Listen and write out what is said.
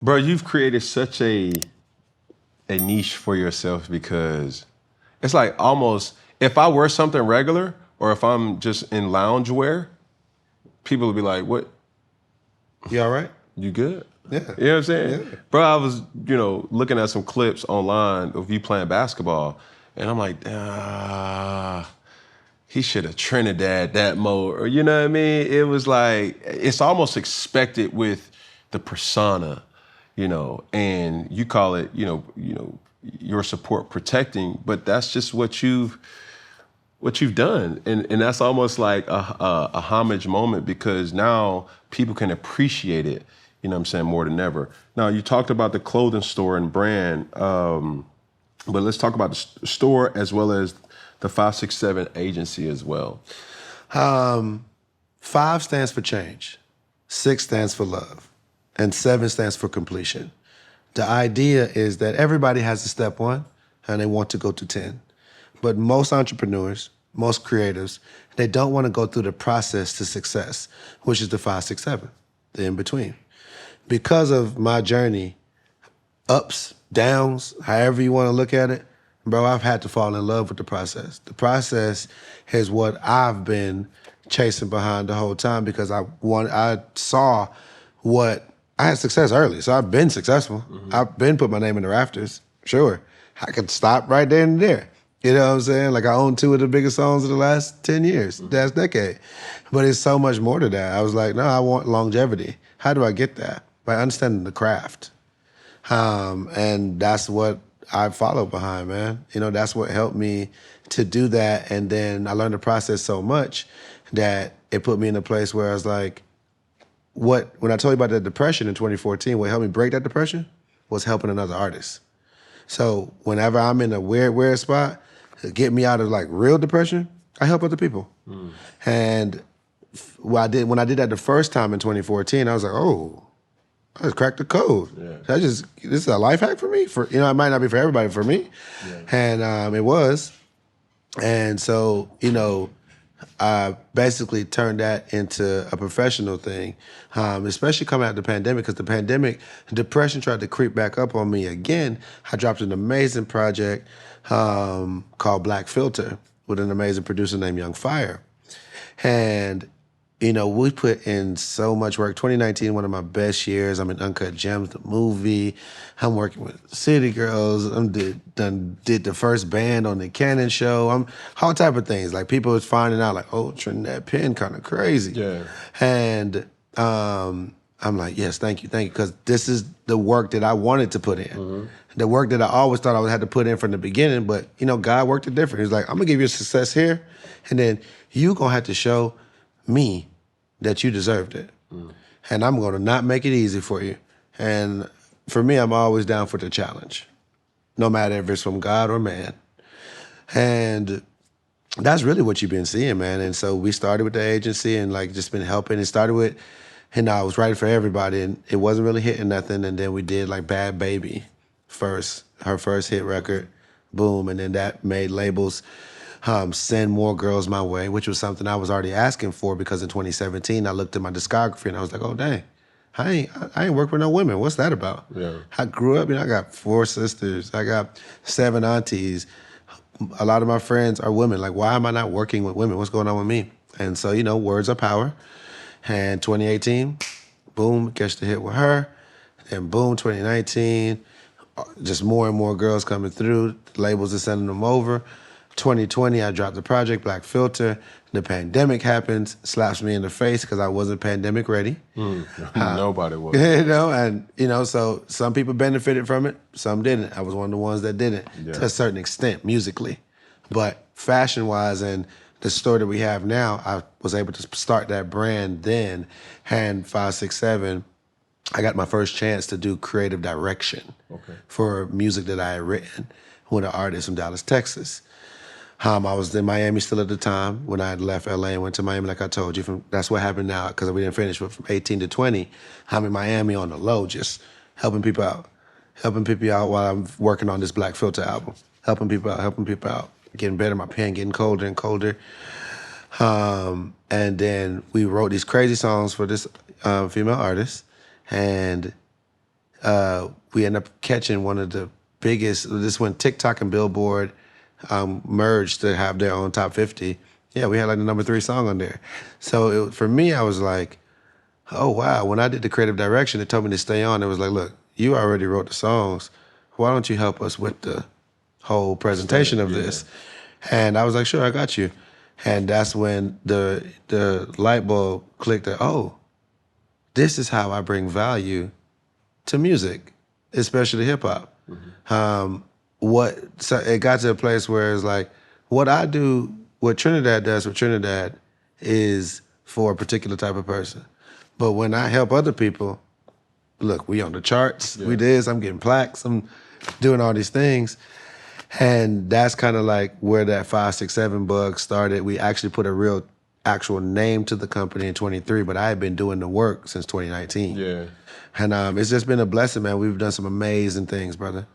Bro, you've created such a niche for yourself because it's like almost if I wear something regular or if I'm just in loungewear, people will be like, "What? You all right? You good?" Yeah. You know what I'm saying? Yeah. Bro, I was, looking at some clips online of you playing basketball, and I'm like, he should have Trinidad that more. Or, you know what I mean? It was like, it's almost expected with the persona, and you call it, your support protecting, but that's just what you've done. And that's almost like a homage moment because now people can appreciate it, you know what I'm saying, more than ever. Now, you talked about the clothing store and brand, but let's talk about the store as well as the 567 agency as well. 5 stands for change, 6 stands for love, and 7 stands for completion. The idea is that everybody has a step 1 and they want to go to 10. But most entrepreneurs, most creatives, they don't want to go through the process to success, which is the 5, 6, 7, the in-between. Because of my journey, ups, downs, however you want to look at it, bro, I've had to fall in love with the process. The process is what I've been chasing behind the whole time because I saw what I had success early, so I've been successful. Mm-hmm. I've been put my name in the rafters. Sure, I could stop right there and there. You know what I'm saying? Like I own 2 of the biggest songs of the last 10 years, last decade. But it's so much more to that. I was like, no, I want longevity. How do I get that? By understanding the craft. And that's what I follow behind, man. That's what helped me to do that. And then I learned the process so much that it put me in a place where I was like, when I told you about that depression in 2014, what helped me break that depression was helping another artist. So whenever I'm in a weird spot, to get me out of like real depression, I help other people. And when I did that the first time in 2014, I was like, oh, I just cracked the code. Yeah. This is a life hack for me. It might not be for everybody, for me. Yeah. And it was. And so, I basically turned that into a professional thing, especially coming out of the pandemic, because the pandemic, depression tried to creep back up on me again. I dropped an amazing project called Black Filter with an amazing producer named Young Fire. And we put in so much work. 2019, one of my best years. I'm in Uncut Gems, the movie. I'm working with City Girls. Did the first band on the Cannon show. I'm all type of things. Like people was finding out, like, oh, Trinidad Penn kind of crazy. Yeah. And I'm like, yes, thank you, because this is the work that I wanted to put in. Mm-hmm. The work that I always thought I would have to put in from the beginning. But God worked it different. He's like, I'm gonna give you a success here, and then you gonna have to show me that you deserved it. And I'm gonna not make it easy for you. And for me, I'm always down for the challenge, no matter if it's from God or man. And that's really what you've been seeing, man. And so we started with the agency and like just been helping. It started with, I was writing for everybody and it wasn't really hitting nothing. And then we did like Bad Baby first, her first hit record, boom. And then that made labels send more girls my way, which was something I was already asking for because in 2017, I looked at my discography and I was like, oh, dang, I ain't worked with no women. What's that about? Yeah. I grew up, I got 4 sisters. I got 7 aunties. A lot of my friends are women. Like, why am I not working with women? What's going on with me? And so, words are power. And 2018, boom, catch the hit with her. And boom, 2019, just more and more girls coming through. Labels are sending them over. 2020, I dropped the project, Black Filter. The pandemic happens, slaps me in the face because I wasn't pandemic ready. Nobody was. So some people benefited from it, some didn't. I was one of the ones that didn't, to a certain extent, musically. But fashion-wise and the store that we have now, I was able to start that brand then. And 567, I got my first chance to do creative direction for music that I had written with an artist from Dallas, Texas. I was in Miami still at the time when I had left LA and went to Miami, like I told you. That's what happened now, because we didn't finish. But from 18 to 20, I'm in Miami on the low, just helping people out while I'm working on this Black Filter album. Helping people out, getting better. My pen getting colder and colder. And then we wrote these crazy songs for this female artist, and we ended up catching one of the biggest. This when TikTok and Billboard merged to have their own top 50. Yeah, we had like the number 3 song on there. So for me, I was like, oh wow. When I did the creative direction, it told me to stay on. It was like, look, you already wrote the songs. Why don't you help us with the whole presentation of this? And I was like, sure, I got you. And that's when the light bulb clicked that, oh, this is how I bring value to music, especially hip hop. So it got to a place where it's like, what I do, what Trinidad does for Trinidad is for a particular type of person. But when I help other people, look, we on the charts, we this, I'm getting plaques, I'm doing all these things. And that's kind of like where that 5, 6, 7 bug started. We actually put a real actual name to the company in 23, but I had been doing the work since 2019. Yeah. And it's just been a blessing, man. We've done some amazing things, brother.